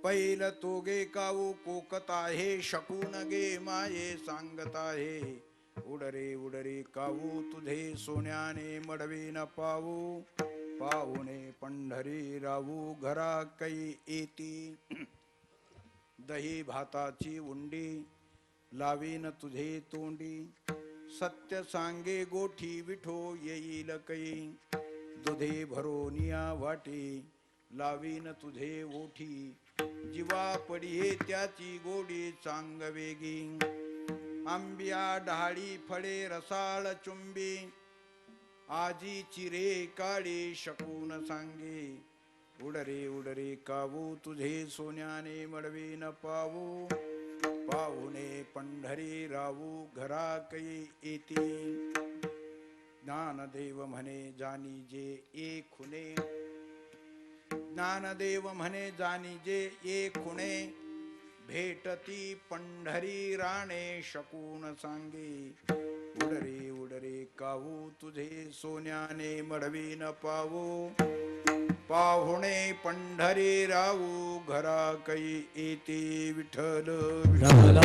पैल तोगे काऊ कोकत आहे शकून गे माये सांगत आहे उडरे उडरे काऊ तुझे सोन्याने मडवी न पावू पाहुणे पंढरी राहू घरा कै येती दही भाताची उंडी लावीन तुझे तोंडी सत्य सांगे गोठी विठो येईल कै दुधे भरोनिया वाटी लावीन तुझे ओठी जीवा पडिये त्याची गोडी चांग वेगी आंबिया ढाळी फळे रसाळ चुंबी आजी चिरे काळी शकून सांगे उडरे उडरे कावू तुझे सोन्याने मडवी न पावू पाहुणे पंढरी राहू घरा कै येती ज्ञानदेव म्हणे जानी जे एक खुने ज्ञानदेव म्हणे जानी जे एक खुणे भेटती पंढरी राणे शकून सांगे उडरे उडरे कावू तुझे सोन्याने मडवी न पावू पाहुणे पंढरी राहू घरा कै येते विठ्ठल विठ्ठल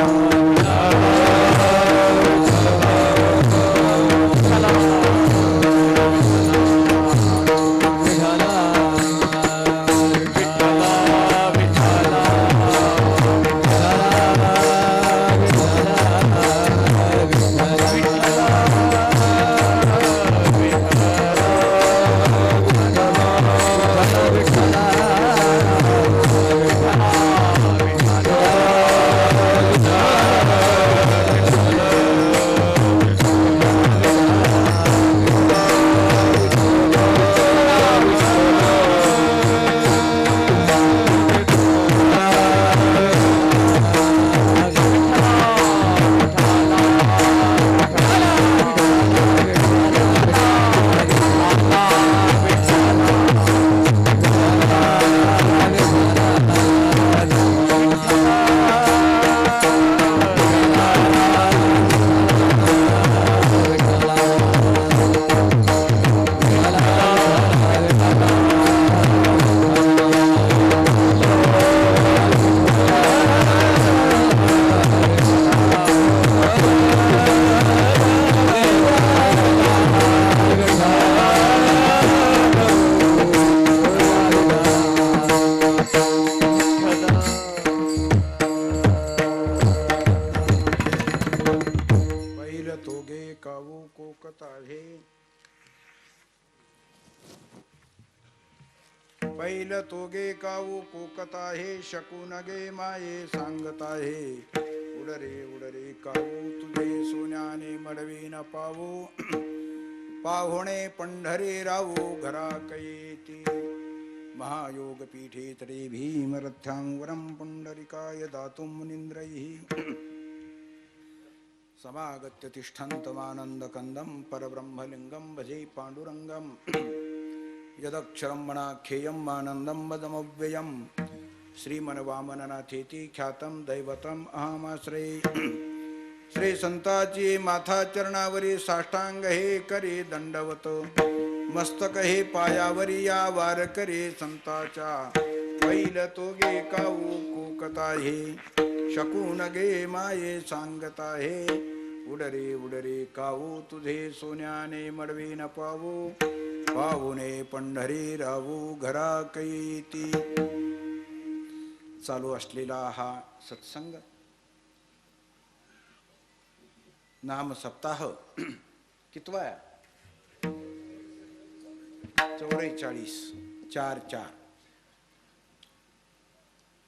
पैल तोगे काऊ कोकत आहे शकून गे माये सांगत आहे उडरे उडरे काऊ तुझे सोन्याने मडवी न पावू पाहुणे पंढरी राहू घरा कैती महायोग पीठे तरे भीमरथ्यां वरं पुंडरिकाय दातुं मुनीन्द्रैः समागत्य तिष्ठन्तमानन्दकन्दं परब्रह्मलिङ्गं भजे पाण्डुरङ्गं यदक्षरं मनाख्येयं आनन्दं वदमव्ययं श्रीमन्वामननाथेति ख्यातं दैवतम् अहमाश्रये श्री संताची माथा चरणावरी साष्टांग हे करे दंडवत मस्तक हे पायावरी या वार करे संताच्या पैल तोगे काऊ कोकता हे शकून गे माये सांगता हे उडरे उडरे काऊ तुझे सोन्याने मडवी न पावू पाहुणे पंढरी राहू घरा कैती. चालू असलेला हा सत्संग नाम सप्ताह कितवा आहे? 44 4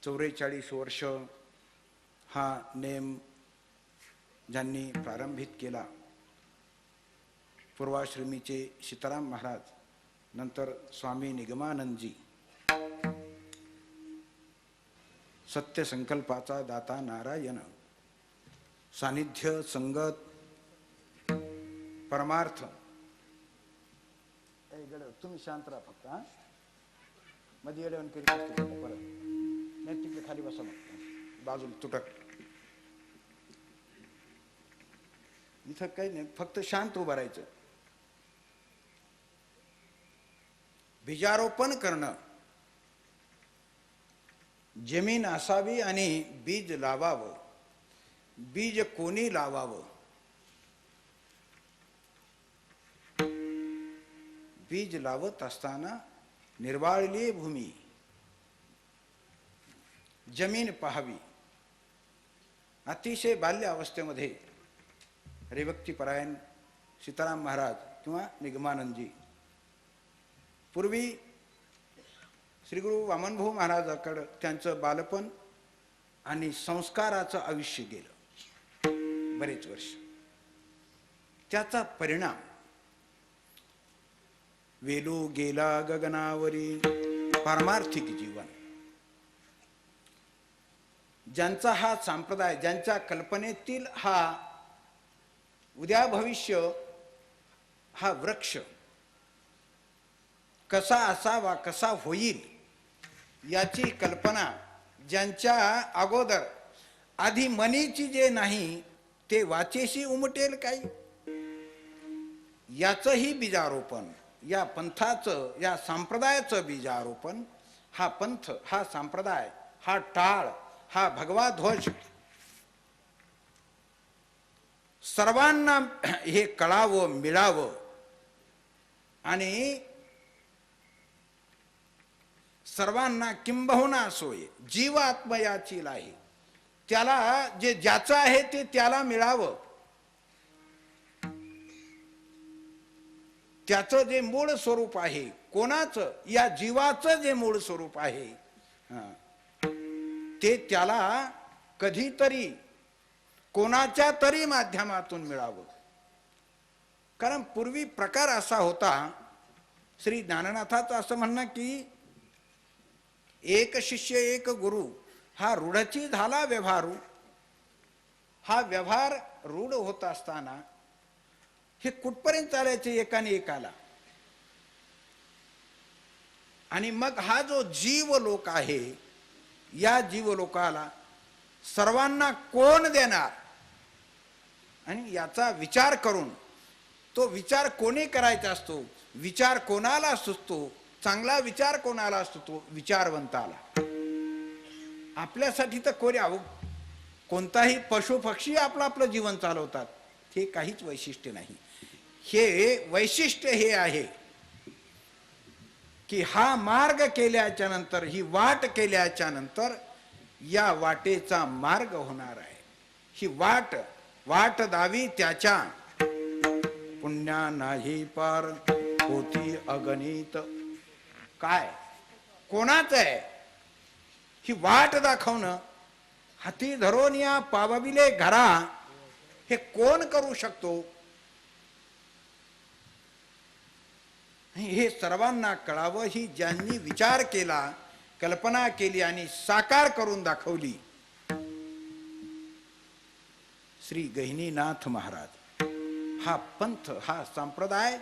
44 वर्ष हा नेम ज्यांनी प्रारंभित केला पूर्वाश्रमीचे सीताराम महाराज, नंतर स्वामी निगमानंदजी, सत्य संकल्पाचा दाता नारायण, सानिध्य संगत परमार्थ. तुम्ही शांत राहा फक्त, हा मध्ये येडवण करीत असतो परत नाही, तिकडे खाली बसा मग बाजूला तुटक. इथं काही नाही, फक्त शांत उभं राहायचं. बीजारोपण करणं, जमीन असावी आणि बीज लावावं. बीज कोणी लावावं? बीज लावत असताना निर्वाळली भूमी, जमीन पाहावी. अतिशय बाल्य अवस्थेमध्ये रेवक्तीपरायण सीताराम महाराज किंवा निगमानंदजी, पूर्वी श्री गुरु वामनभाऊ महाराजाकडं त्यांचं बालपण आणि संस्काराचं आयुष्य गेलं बरेच वर्ष. त्याचा परिणाम वेलू गेला गगनावरी पारमार्थिक जीवन. ज्यांचा हा संप्रदाय, ज्यांच्या कल्पनेतील हा उद्या भविष्य हा वृक्ष कसा असावा, कसा होईल याची कल्पना ज्यांच्या अगोदर आधी मनीची जे नाही ते वाचेशी उमटेल काही, याचंही बीजारोपण, या पंथाचं, या संप्रदायाचं बीजारोपण. हा पंथ, हा संप्रदाय, हा टाळ, हा भगवा ध्वज सर्वांना हे कळावं, मिळावं आणि सर्वांना किंबहुना सोय. जीव आत्मयाची आहे, त्याला जे ज्याचं आहे ते त्याला मिळावं. त्याचं जे मूळ स्वरूप आहे, कोणाचं, या जीवाचं जे मूळ स्वरूप आहे ते त्याला कधीतरी कोणाच्या तरी माध्यमातून मिळावं. कारण पूर्वी प्रकार असा होता, श्री ज्ञाननाथाचं असं म्हणणं की एक शिष्य एक गुरु, हा रूढची झाला व्यवहारू. हा व्यवहार रूढ होत असताना हे कुठपर्यंत चालायचे एकाने एकाला. आणि मग हा जो जीव लोक आहे, या जीव लोकाला सर्वांना कोण देणार, आणि याचा विचार करून, तो विचार कोणी करायचा असतो, विचार कोणाला सुचतो, चांगला विचार कोणाला सुचतो, विचारवंताला. आपल्यासाठी तर कोणताही पशु पक्षी आपलं आपलं जीवन चालवतात, हे काहीच वैशिष्ट्य नाही. हे वैशिष्ट्य हे आहे की हा मार्ग केल्याच्या नंतर, ही वाट केल्याच्या नंतर या वाटेचा मार्ग होणार आहे. ही वाट दावी त्याच्या, पुण्या नाही पार होती अगणित. काय कोणाच आहे ही वाट दाखवणं? हाती धरून या पावविले घरा, हे कोण करू शकतो? हे सर्वांना कळावं. ही ज्यांनी विचार केला, कल्पना केली आणि साकार करून दाखवली, श्री गहिनीनाथ महाराज. हा पंथ, हा संप्रदाय,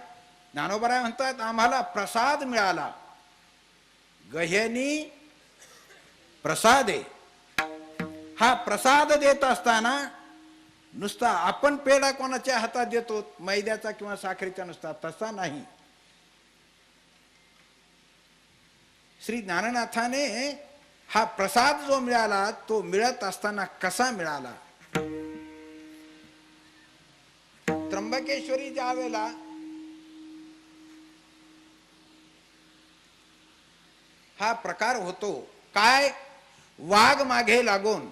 ज्ञानोबराय म्हणतात आम्हाला प्रसाद मिळाला. गह्यनी प्रसादे. हा प्रसाद देत असताना नुसता आपण पेढा कोणाच्या हातात देतो, मैद्याचा किंवा साखरेचा नुसता, तसा नाही. श्री ज्ञाननाथाने हा प्रसाद जो मिळाला, तो मिळत असताना कसा मिळाला? त्र्यंबकेश्वरी ज्या वेळेला हा प्रकार होतो, काय वाघ मागे लागून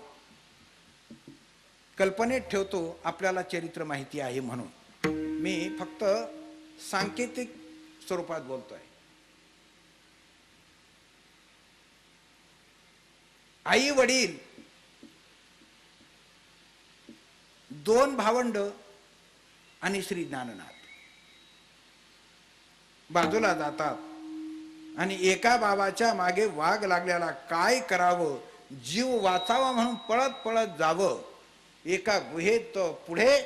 कल्पनेत ठेवतो, आपल्याला चरित्र माहिती आहे म्हणून मी फक्त सांकेतिक स्वरूपात बोलतोय. आई वडील, दोन भावंड आणि श्री ज्ञाननाथ, बाजूला जातात आणि एका बाबाच्या मागे वाघ लागलेला, काय करावं, जीव वाचावा म्हणून पळत पळत जावं. एका गुहेत पुढे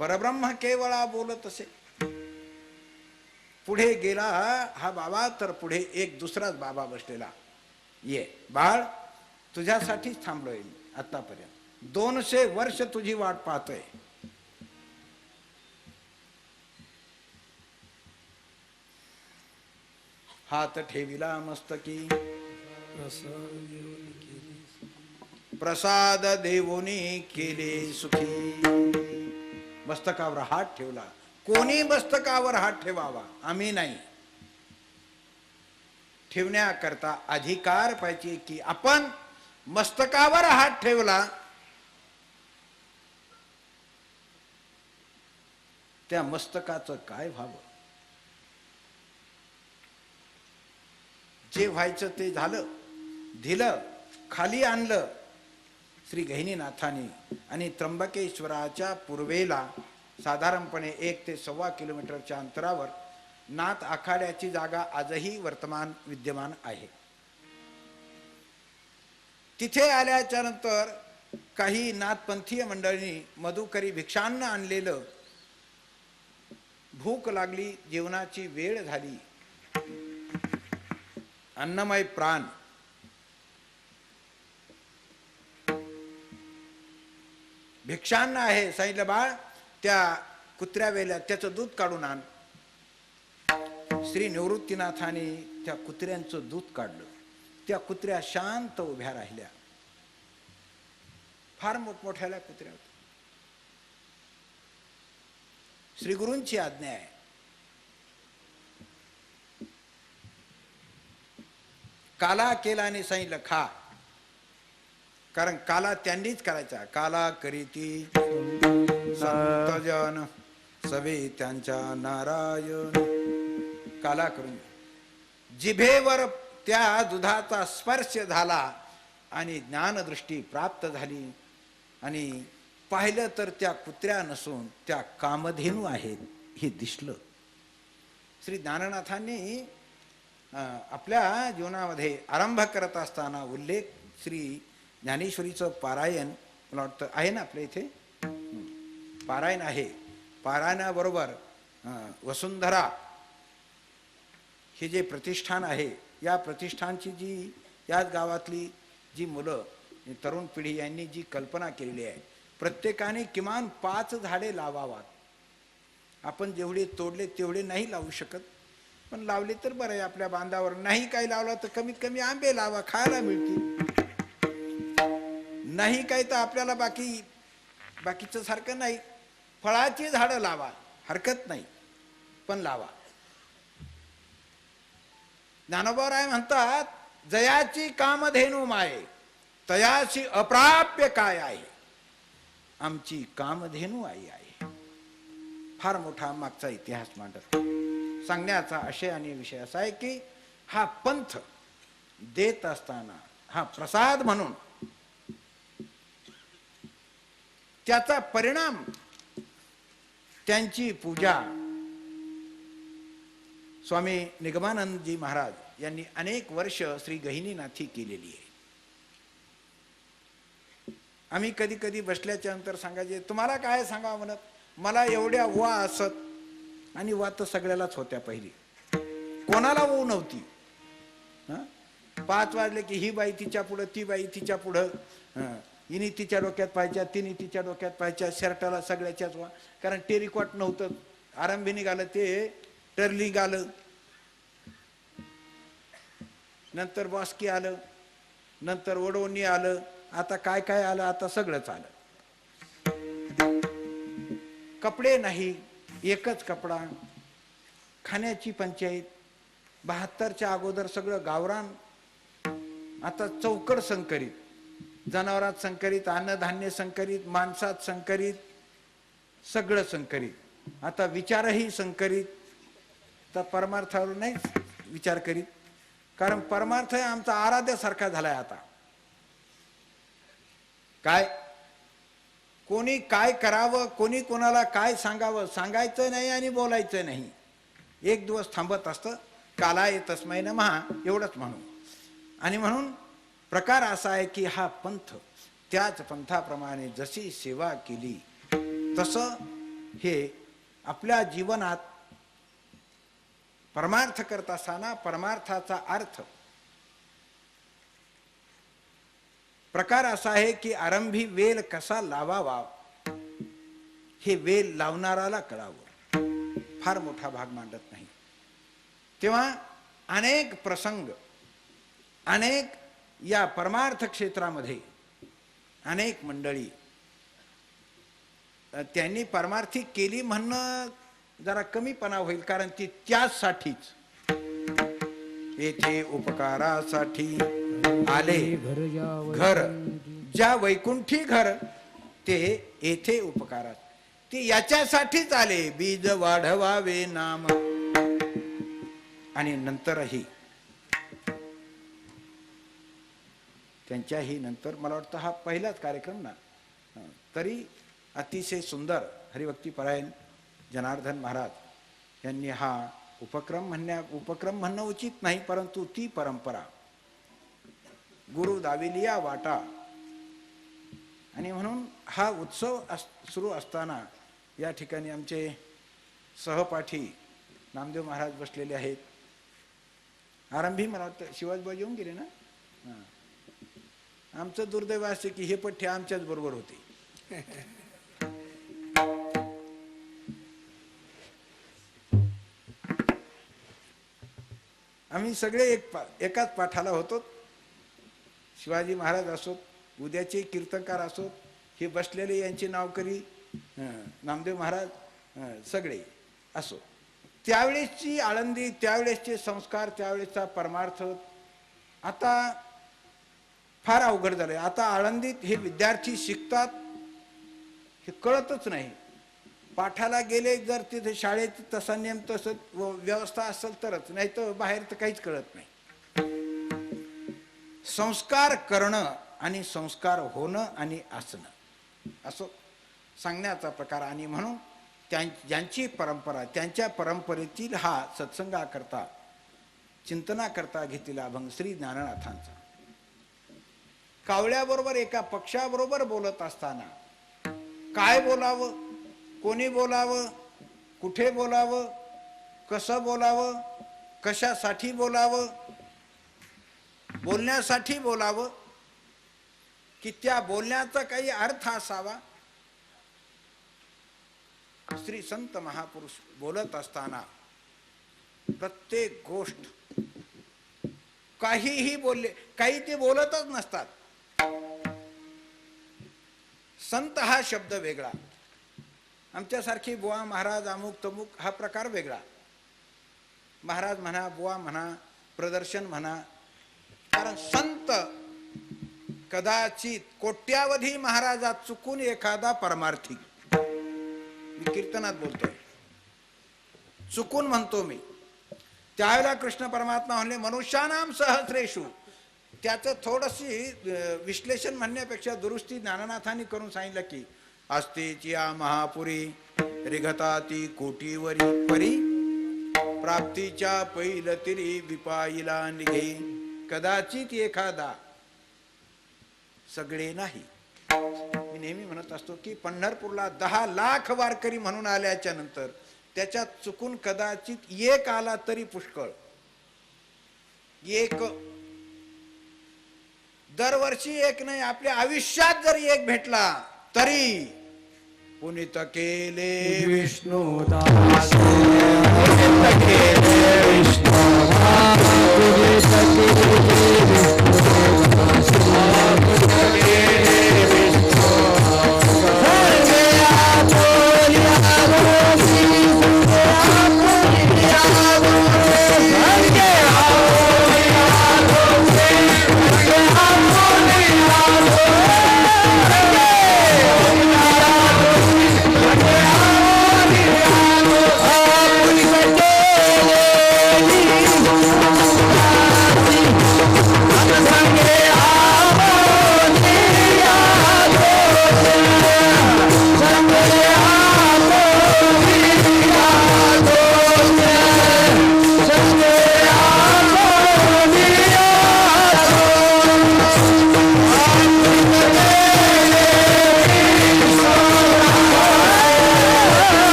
परब्रह्म केवळा बोलत असे. पुढे गेला हा बाबा, तर पुढे एक दुसराच बाबा बसलेला. ये बाळ, तुझ्यासाठीच थांबलोय आतापर्यंत, 200 वर्ष तुझी वाट पाहतोय. हात ठेविला मस्तकी, प्रसाद देवोनी केले सुखी. मस्तकावर हात ठेवला. कोणी मस्तकावर हात ठेवावा? आम्ही नाही. ठेवण्याकरता अधिकार पाहिजे की आपण मस्तकावर हात ठेवला, त्या मस्तकाचं काय व्हावं? जे व्हायचं ते झालं. दिलं, खाली आणलं श्री गहिनीनाथाने. आणि त्र्यंबकेश्वराच्या पूर्वेला साधारणपणे 1 ते 1.25 किलोमीटरच्या अंतरावर नाथ आखाड्याची जागा आजही वर्तमान विद्यमान आहे. तिथे आल्याच्या नंतर काही नाथपंथीय मंडळींनी मधुकरी भिक्षांना आणलेलं. भूक लागली, जेवणाची वेळ झाली, अन्नमय प्राण. भिक्षांना आहे. सांगितलं, बाळ त्या कुत्र्या वेल्या त्याचं दूध काढून आण. श्री निवृत्तीनाथाने त्या कुत्र्यांचं दूध काढलं. त्या कुत्र्या शांत उभ्या राहिल्या. फार मोठमोठ्याल्या कुत्र्या होत्या. श्री गुरूंची आज्ञा आहे, काला केला आणि सांगितलं खा. कारण काला त्यांनीच करायचा. काला करीती संतजन सवे त्यांच्या नारायण. काला करून जिभेवर त्या दुधाचा स्पर्श झाला आणि ज्ञानदृष्टी प्राप्त झाली. आणि पाहिलं तर त्या कुत्र्या नसून त्या कामधेनू आहेत हे दिसलं. श्री ज्ञाननाथांनी आपल्या जीवनामध्ये आरंभ करत असताना उल्लेख श्री ज्ञानेश्वरीचं पारायण मला वाटतं आहे ना आपल्या इथे. पारायण आहे. पारायणाबरोबर वसुंधरा हे जे प्रतिष्ठान आहे, या प्रतिष्ठानची जी याच गावातली जी मुलं, तरुण पिढी यांनी जी कल्पना केलेली आहे, प्रत्येकाने किमान 5 झाडे लावावात. आपण जेवढे तोडले तेवढे नाही लावू शकत, पण लावले तर बरं आहे. आपल्या बांधावर नाही काही लावला तर कमीत कमी आंबे लावा, खायला मिळतील. नाही काही तर आपल्याला बाकीचं सारखं नाही, फळाची झाडं लावा, हरकत नाही, पण लावा. ज्ञानोबाराय म्हणतात, जयाची कामधेनू माये तयाची अप्राप्य काय आहे. आमची कामधेनू आई आहे. फार मोठा मागचा इतिहास मांडत सांगण्याचा आशय आणि विषय असा आहे की हा पंथ देत असताना हा प्रसाद म्हणून त्याचा परिणाम, त्यांची पूजा स्वामी निगमानंदजी महाराज यांनी अनेक वर्ष श्री गहिनीनाथी केलेली आहे. आम्ही कधी कधी बसल्याच्या नंतर सांगायचे, तुम्हाला काय सांगावं म्हणत, मला एवढ्या वा असत. आणि वा तर सगळ्यालाच होत्या पहिली, कोणाला वो नव्हती. 5 वाजले की ही बाई तिच्या पुढं, ती बाई तिच्या पुढं, हिने तिच्या डोक्यात पाहायच्या, तिने तिच्या डोक्यात पाहायच्या, शर्टाला सगळ्याच्याच वा. कारण टेरिकॉट नव्हतं, आरंभी निघालं ते टर्ली आलं, नंतर बॉस्की आलं, नंतर ओढवणी आलं, आता काय काय आलं, आता सगळंच आलं. कपडे नाही, एकच कपडा, खाण्याची पंचायत. 72च्या अगोदर सगळं गावरान, आता चौकड संकरित, जनावरात संकरित, अन्नधान्य संकरित, माणसात संकरित, सगळं संकरित. आता विचारही संकरित. तर परमार्थावर नाही विचार करीत, कारण परमार्थ आमचा आराध्यासारखा झालाय. आता काय कोणी काय करावं, कोणी कोणाला काय सांगावं, सांगायचं नाही आणि बोलायचं नाही. एक दिवस थांबत असतं. कालाय तस्मै नमः एवढंच म्हणून. आणि म्हणून प्रकार असा आहे की हा पंथ त्याच पंथाप्रमाणे जशी सेवा केली तसं हे आपल्या जीवनात परमार्थ करत असताना परमार्थाचा अर्थ प्रकार असा आहे की आरंभी वेल कसा लावावा हे वेल लावणाराला कळावं. फार मोठा भाग मांडत नाही. तेव्हा अनेक प्रसंग, अनेक या परमार्थ क्षेत्रामध्ये अनेक मंडळी त्यांनी परमार्थी केली म्हणणं जरा कमीपणा होईल, कारण ती त्याचसाठीच येथे उपकारासाठी आले. घर ज्या वैकुंठी घर ते येथे उपकारात, ते याच्यासाठीच आले. बीज वाढवावे नाम. आणि नंतरही त्यांच्याही नंतर मला वाटतं हा पहिलाच कार्यक्रम ना, तरी अतिशय सुंदर हरिभक्तीपरायण जनार्दन महाराज यांनी हा उपक्रम म्हणणं उचित नाही, परंतु ती परंपरा गुरु दाविलिया वाटा. आणि म्हणून हा उत्सव सुरू असताना या ठिकाणी आमचे सहपाठी नामदेव महाराज बसलेले आहेत. आरंभी मला वाटतं शिवाजीबाई येऊन गेले ना. आमचं दुर्दैव असे की हे पठ्य आमच्याच बरोबर होते. आम्ही सगळे एकाच पाठाला होतो. शिवाजी महाराज असोत, उद्याचे कीर्तनकार असोत, हे बसलेले यांची नावकरी नामदेव महाराज सगळे असो. त्यावेळेसची आळंदी, त्यावेळेसचे संस्कार, त्यावेळेसचा परमार्थ आता फार अवघड झालंय. आता आळंदीत हे विद्यार्थी शिकतात हे कळतच नाही. पाठाला गेले जर तिथे शाळेत तसा नियम तसं व्यवस्था असेल तरच, नाही तर बाहेर तर काहीच कळत नाही. संस्कार करणं आणि संस्कार होणं आणि असणं असं सांगण्याचा प्रकार. आणि म्हणून ज्यांची परंपरा, त्यांच्या परंपरेतील हा सत्संगाकरता चिंतनाकरता घेतलेला अभंग श्री ज्ञाननाथांचा. कावळ्याबरोबर एका पक्षाबरोबर बोलत असताना काय बोलावं, कोणी बोलावं, कुठे बोलावं, कसं बोलावं, कशासाठी बोलावं, बोलण्यासाठी बोलावं की त्या बोलण्याचा काही अर्थ असावा. श्री संत महापुरुष बोलत असताना प्रत्येक गोष्ट काहीही बोलले, काही ते बोलतच नसतात. संत हा शब्द वेगळा, आमच्यासारखी बुवा महाराज अमुक तमुक हा प्रकार वेगळा. महाराज म्हणा, बुवा म्हणा, प्रदर्शन म्हणा. कारण संत कदाचित कोट्यावधी महाराजात चुकून एखादा परमार्थी, मी कीर्तनात बोलतोय, चुकून म्हणतो मी. त्यावेळेला कृष्ण परमात्मा म्हणले मनुष्यानाम सहस्रेषु. त्याचं थोडशी विश्लेषण म्हणण्यापेक्षा दुरुस्ती ज्ञाननाथांनी करून सांगितलं की अस्तेची या महापुरी रिघताती कोटीवरी परी प्राप्तीच्या पैल तिरी विपाईला निघे. कदाचित एखादा, सगळे नाही. मी नेहमी म्हणत असतो की पंढरपूरला 10 लाख वारकरी म्हणून आल्याच्या नंतर त्याच्यात चुकून कदाचित एक आला तरी पुष्कळ. एक दरवर्षी एक नाही, आपल्या आयुष्यात जर एक भेटला तरी पुनीत केले विष्णू दास, पुनीत केले विष्णू दास, पुनीत केले विष्णू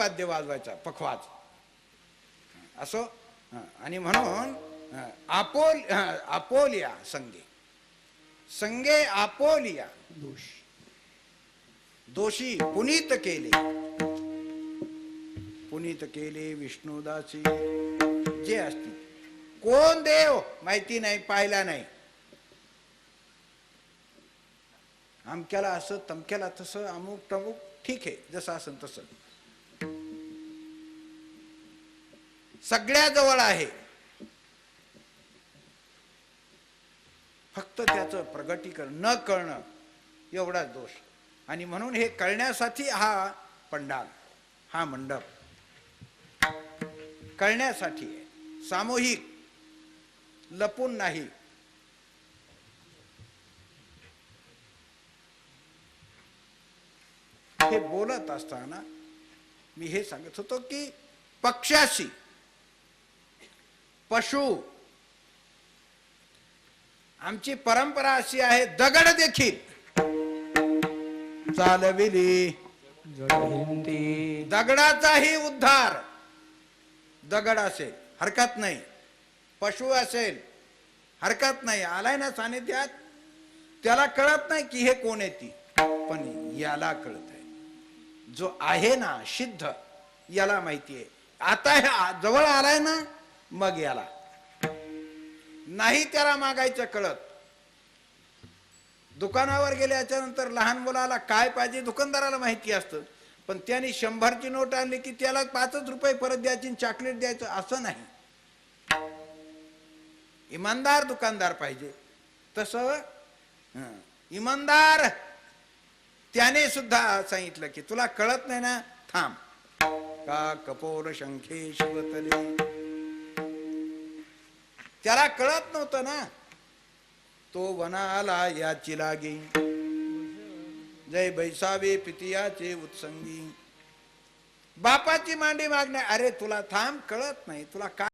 वाद्य वाजवायचा पखवाज असो. आणि म्हणून आपोलिया संगे संगे आपोलिया दोषी पुनीत केले विष्णुदासी. जे असतील कोण देव माहिती नाही, पाहिला नाही, अमक्याला असं तमक्याला तसं अमुक तमुक ठीक आहे, जसं असं तसं सगळ्या जवळ आहे, फक्त त्याचं प्रगटीकरण न कळणं एवढाच दोष. आणि म्हणून हे कळण्यासाठी हा पंडाल, हा मंडप कळण्यासाठी आहे, सामूहिक, लपून नाही. हे बोलत असताना मी हे सांगत होतो की पक्षाशी पशु, आमची परंपरा अशी आहे, दगड देखील चालविली, दगडाचाही उद्धार. दगड असेल हरकत नाही, पशु असेल हरकत नाही, आलाय ना सानिध्यात, त्याला कळत नाही की हे कोण आहे ती, पण याला कळत आहे, जो आहे ना सिद्ध याला माहिती आहे. आता जवळ आलाय ना, मग याला नाही त्याला मागायचं कळत. दुकानावर गेल्याच्या नंतर लहान मुलाला काय पाहिजे दुकानदाराला माहिती असतं, पण त्याने 100ची नोट आणली की त्याला 5 रुपये परत द्यायची, चॉकलेट द्यायचं असं नाही. इमानदार दुकानदार पाहिजे. तसं इमानदार त्याने सुद्धा सांगितलं की तुला कळत नाही ना, थांब. का कपोर शंखे शिवतले, त्याला कळत नव्हतं ना, तो वनाला याची लागे. जय बैसावे पितियाचे उत्संगी, बापाची मांडी मागणे. अरे तुला थांब, कळत नाही, तुला काय